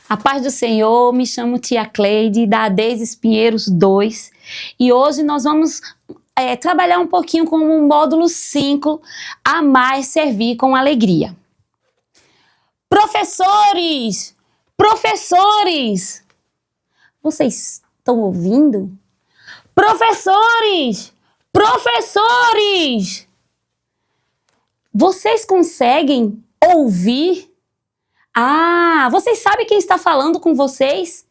A paz do Senhor, me chamo Tia Cleide, da Deis Pinheiros 2, e hoje nós vamos trabalhar um pouquinho com o módulo 5, Amar e Servir com Alegria. Professores! Professores! Vocês estão ouvindo? Professores! Professores! Vocês conseguem ouvir? Ah, vocês sabem quem está falando com vocês?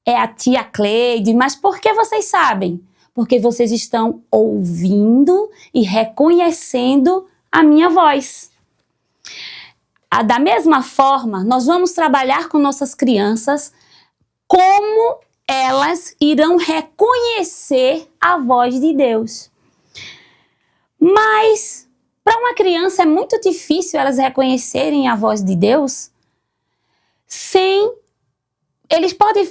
É a Tia Cleide, mas por que vocês sabem? Porque vocês estão ouvindo e reconhecendo a minha voz. Da mesma forma, nós vamos trabalhar com nossas crianças como elas irão reconhecer a voz de Deus. Mas para uma criança é muito difícil elas reconhecerem a voz de Deus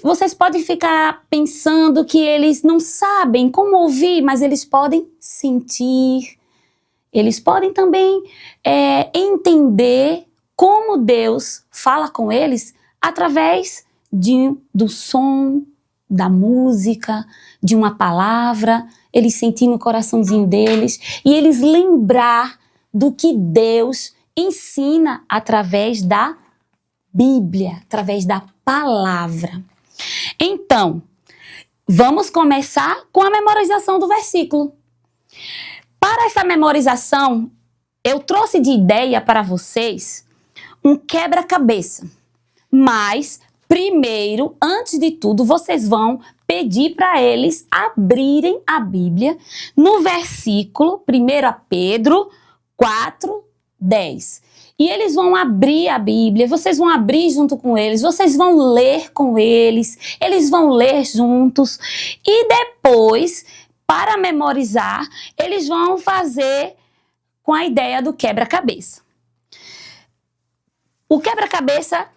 vocês podem ficar pensando que eles não sabem como ouvir, mas eles podem sentir. Eles podem também entender como Deus fala com eles através do som, da música, de uma palavra, eles sentir no coraçãozinho deles e eles lembrar do que Deus ensina através da Bíblia, através da palavra. Então, vamos começar com a memorização do versículo. Para essa memorização, eu trouxe de ideia para vocês um quebra-cabeça. Mas, primeiro, antes de tudo, vocês vão pedir para eles abrirem a Bíblia no versículo 1 Pedro 4:10. E eles vão abrir a Bíblia, vocês vão abrir junto com eles, vocês vão ler com eles, eles vão ler juntos. E depois, para memorizar, eles vão fazer com a ideia do quebra-cabeça. O quebra-cabeça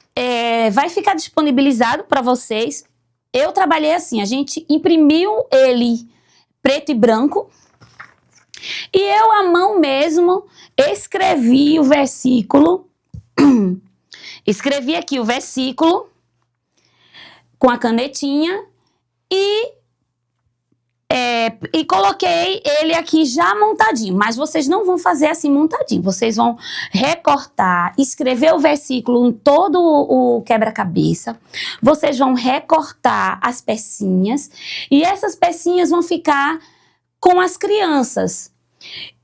vai ficar disponibilizado para vocês. Eu trabalhei assim, a gente imprimiu ele preto e branco. E eu, à mão mesmo, escrevi o versículo. Escrevi aqui o versículo com a canetinha e coloquei ele aqui já montadinho. Mas vocês não vão fazer assim montadinho. Vocês vão recortar, escrever o versículo em todo o quebra-cabeça. Vocês vão recortar as pecinhas e essas pecinhas vão ficar com as crianças.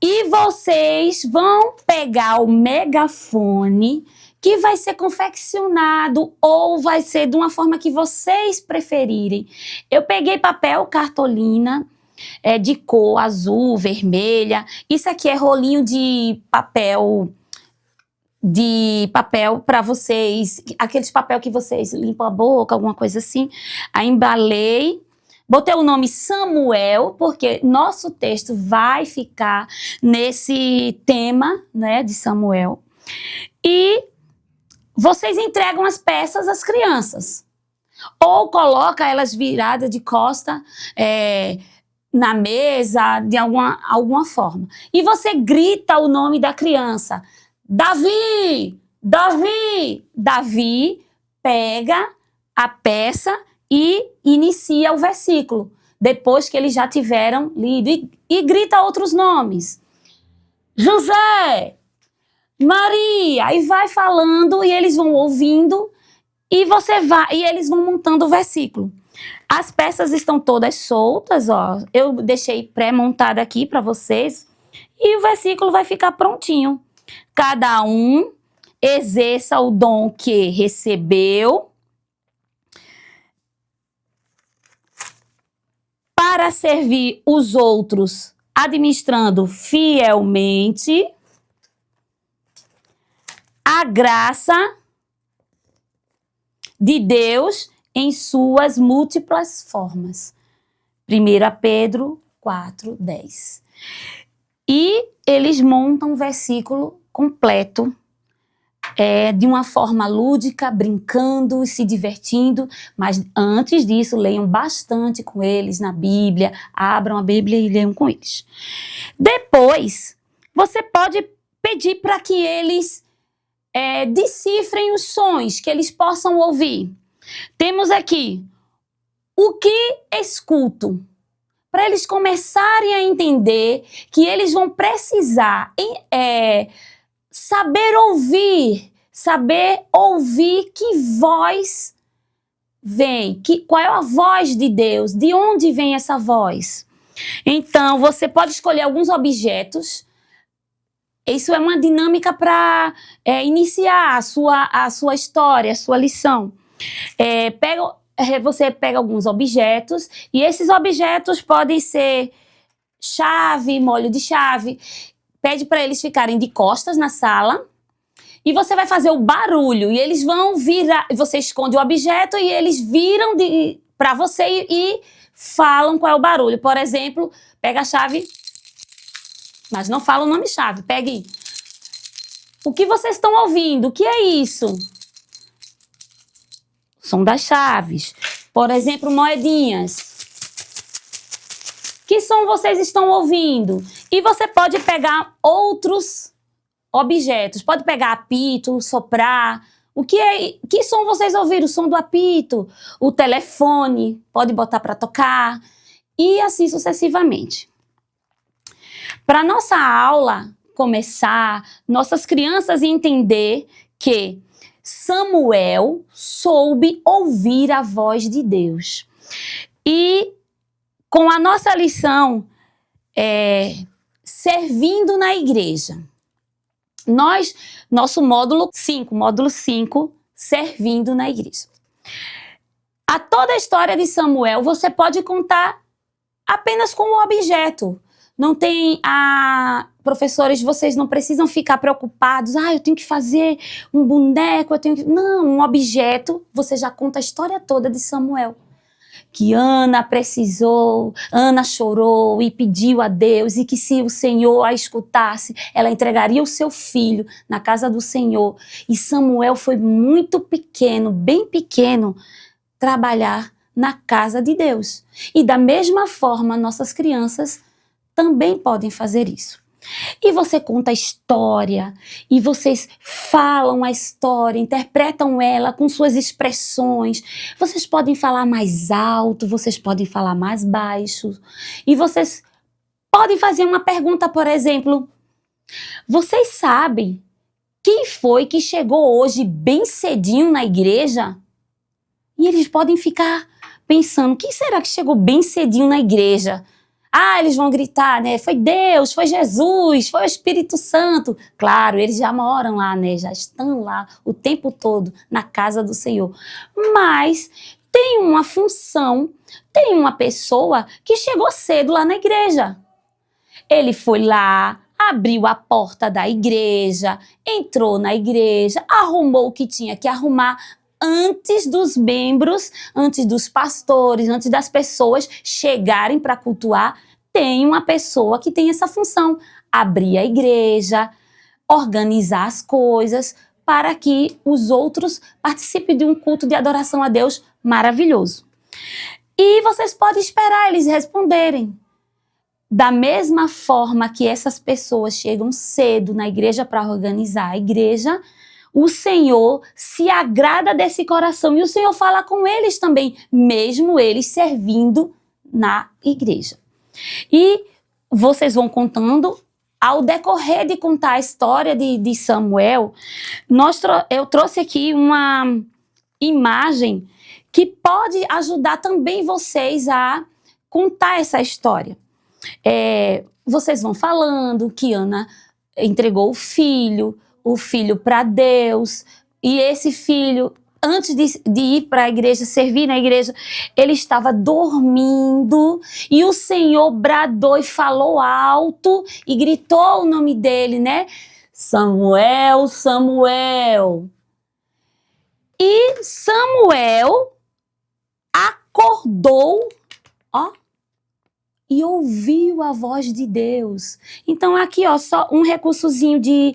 E vocês vão pegar o megafone que vai ser confeccionado ou vai ser de uma forma que vocês preferirem. Eu peguei papel cartolina de cor azul, vermelha. Isso aqui é rolinho de papel para vocês, aqueles papel que vocês limpam a boca, alguma coisa assim. Aí embalei. Botei o nome Samuel, porque nosso texto vai ficar nesse tema, né, de Samuel. E vocês entregam as peças às crianças. Ou coloca elas viradas de costa na mesa, de alguma forma. E você grita o nome da criança. Davi! Davi! Davi pega a peça e inicia o versículo, depois que eles já tiveram lido, e grita outros nomes. José, Maria, e vai falando, e eles vão ouvindo, e eles vão montando o versículo. As peças estão todas soltas, ó. Eu deixei pré-montada aqui para vocês, e o versículo vai ficar prontinho. Cada um exerça o dom que recebeu para servir os outros, administrando fielmente a graça de Deus em suas múltiplas formas. 1 Pedro 4:10. E eles montam um versículo completo, de uma forma lúdica, brincando e se divertindo, mas antes disso, leiam bastante com eles na Bíblia, abram a Bíblia e leiam com eles. Depois, você pode pedir para que eles decifrem os sons, que eles possam ouvir. Temos aqui, o que escuto? Para eles começarem a entender que eles vão precisar saber ouvir que voz vem, qual é a voz de Deus, de onde vem essa voz. Então, você pode escolher alguns objetos. Isso é uma dinâmica para iniciar a sua história, a sua lição. Você pega alguns objetos e esses objetos podem ser chave, molho de chave. Pede para eles ficarem de costas na sala e você vai fazer o barulho e eles vão virar. Você esconde o objeto e eles viram para você e falam qual é o barulho. Por exemplo, pega a chave, mas não fala o nome chave. Pegue. O que vocês estão ouvindo? O que é isso? Som das chaves. Por exemplo, moedinhas. Que som vocês estão ouvindo? E você pode pegar outros objetos. Pode pegar apito, soprar. Que som vocês ouviram? O som do apito. O telefone. Pode botar para tocar. E assim sucessivamente. Para nossa aula começar, nossas crianças entender que Samuel soube ouvir a voz de Deus. E com a nossa lição, servindo na igreja. Nosso módulo 5, servindo na igreja. A toda a história de Samuel, você pode contar apenas com o objeto. Não tem, professores, vocês não precisam ficar preocupados. Eu tenho que fazer um boneco, Não, um objeto, você já conta a história toda de Samuel. Que Ana chorou e pediu a Deus e que se o Senhor a escutasse, ela entregaria o seu filho na casa do Senhor. E Samuel foi muito pequeno, bem pequeno, trabalhar na casa de Deus. E da mesma forma, nossas crianças também podem fazer isso. E você conta a história, e vocês falam a história, interpretam ela com suas expressões. Vocês podem falar mais alto, vocês podem falar mais baixo. E vocês podem fazer uma pergunta, por exemplo: vocês sabem quem foi que chegou hoje bem cedinho na igreja? E eles podem ficar pensando: quem será que chegou bem cedinho na igreja? Eles vão gritar, né? Foi Deus, foi Jesus, foi o Espírito Santo. Claro, eles já moram lá, né? Já estão lá o tempo todo na casa do Senhor. Mas tem uma função, tem uma pessoa que chegou cedo lá na igreja. Ele foi lá, abriu a porta da igreja, entrou na igreja, arrumou o que tinha que arrumar antes dos membros, antes dos pastores, antes das pessoas chegarem para cultuar. Tem uma pessoa que tem essa função: abrir a igreja, organizar as coisas para que os outros participem de um culto de adoração a Deus maravilhoso. E vocês podem esperar eles responderem. Da mesma forma que essas pessoas chegam cedo na igreja para organizar a igreja, o Senhor se agrada desse coração e o Senhor fala com eles também, mesmo eles servindo na igreja. E vocês vão contando, ao decorrer de contar a história de Samuel, eu trouxe aqui uma imagem que pode ajudar também vocês a contar essa história. Vocês vão falando que Ana entregou o filho para Deus, e esse filho, antes de ir para a igreja, servir na igreja, ele estava dormindo, e o Senhor bradou e falou alto, e gritou o nome dele, né? Samuel, Samuel. E Samuel acordou, e ouviu a voz de Deus. Então aqui, só um recursozinho de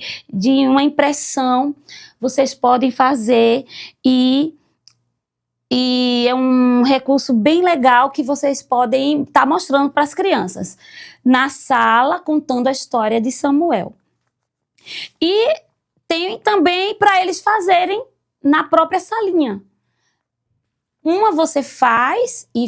uma impressão, vocês podem fazer e é um recurso bem legal que vocês podem estar mostrando para as crianças na sala, contando a história de Samuel. E tem também para eles fazerem na própria salinha. Uma você faz e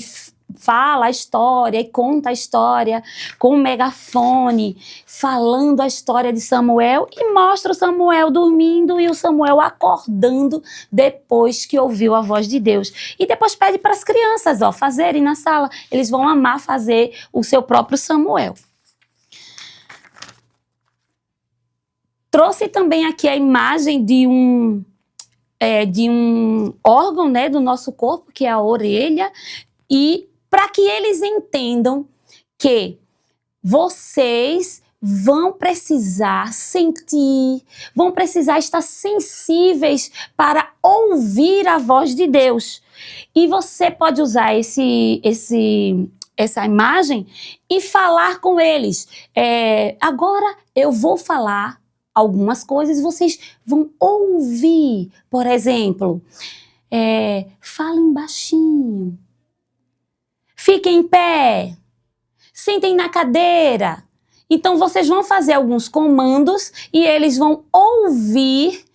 fala a história e conta a história com um megafone, falando a história de Samuel e mostra o Samuel dormindo e o Samuel acordando depois que ouviu a voz de Deus. E depois pede para as crianças, ó, fazerem na sala. Eles vão amar fazer o seu próprio Samuel. Trouxe também aqui a imagem de um órgão, né, do nosso corpo, que é a orelha, e para que eles entendam que vocês vão precisar sentir, vão precisar estar sensíveis para ouvir a voz de Deus. E você pode usar essa imagem e falar com eles. Agora eu vou falar algumas coisas, vocês vão ouvir. Por exemplo, falem baixinho. Fiquem em pé, sentem na cadeira. Então, vocês vão fazer alguns comandos e eles vão ouvir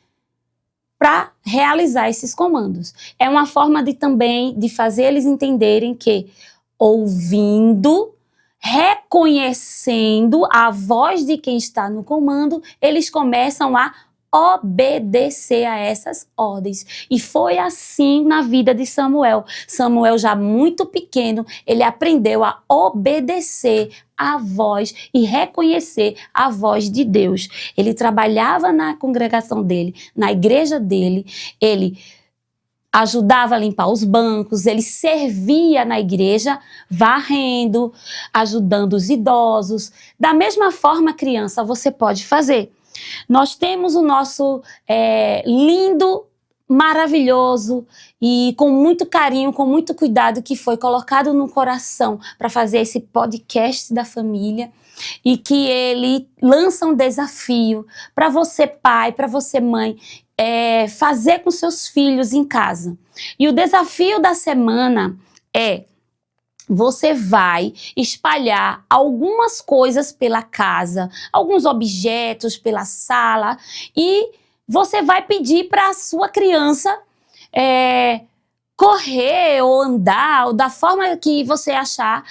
para realizar esses comandos. É uma forma também de fazer eles entenderem que, ouvindo, reconhecendo a voz de quem está no comando, eles começam a obedecer a essas ordens. E foi assim na vida de Samuel. Samuel, já muito pequeno, ele aprendeu a obedecer a voz e reconhecer a voz de Deus. Ele trabalhava na congregação dele, na igreja dele, ele ajudava a limpar os bancos, ele servia na igreja, varrendo, ajudando os idosos. Da mesma forma, criança, você pode fazer. Nós temos o nosso lindo, maravilhoso e com muito carinho, com muito cuidado, que foi colocado no coração para fazer esse podcast da família, e que ele lança um desafio para você, pai, para você, mãe, fazer com seus filhos em casa. E o desafio da semana é: você vai espalhar algumas coisas pela casa, alguns objetos pela sala, e você vai pedir para a sua criança correr ou andar, ou da forma que você achar,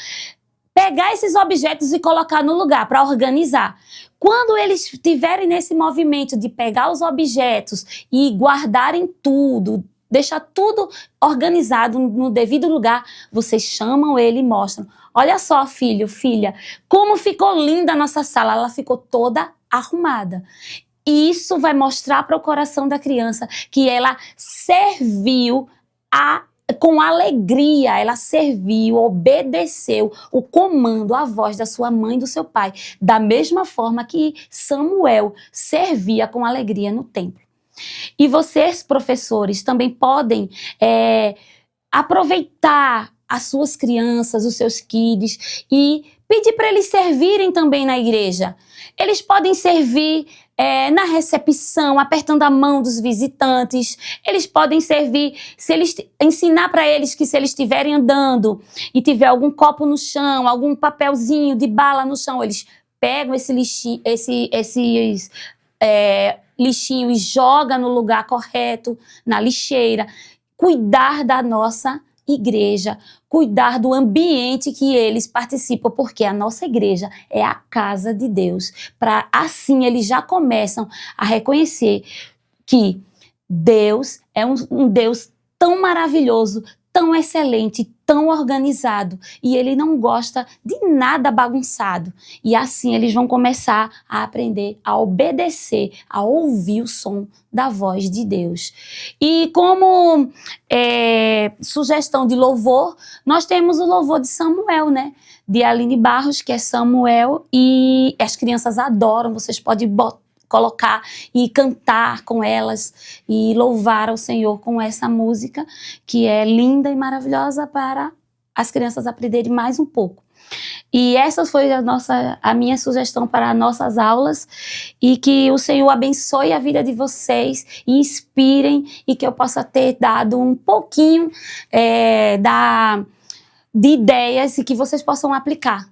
pegar esses objetos e colocar no lugar para organizar. Quando eles estiverem nesse movimento de pegar os objetos e guardarem tudo, deixar tudo organizado no devido lugar, vocês chamam ele e mostram: olha só, filho, filha, como ficou linda a nossa sala, ela ficou toda arrumada. E isso vai mostrar para o coração da criança que ela serviu com alegria, ela serviu, obedeceu o comando, a voz da sua mãe e do seu pai, da mesma forma que Samuel servia com alegria no templo. E vocês, professores, também podem aproveitar as suas crianças, os seus kids, e pedir para eles servirem também na igreja. Eles podem servir na recepção, apertando a mão dos visitantes. Eles podem servir, ensinar para eles que, se eles estiverem andando e tiver algum copo no chão, algum papelzinho de bala no chão, eles pegam esses lixinho e joga no lugar correto, na lixeira. Cuidar da nossa igreja, cuidar do ambiente que eles participam, porque a nossa igreja é a casa de Deus. Assim eles já começam a reconhecer que Deus é um Deus tão maravilhoso, tão excelente, tão organizado, e ele não gosta de nada bagunçado. E assim eles vão começar a aprender a obedecer, a ouvir o som da voz de Deus. E como sugestão de louvor, nós temos o louvor de Samuel, né? De Aline Barros, que é Samuel, e as crianças adoram. Vocês podem colocar e cantar com elas e louvar ao Senhor com essa música, que é linda e maravilhosa, para as crianças aprenderem mais um pouco. E essa foi a minha sugestão para nossas aulas, e que o Senhor abençoe a vida de vocês e inspirem, e que eu possa ter dado um pouquinho de ideias e que vocês possam aplicar.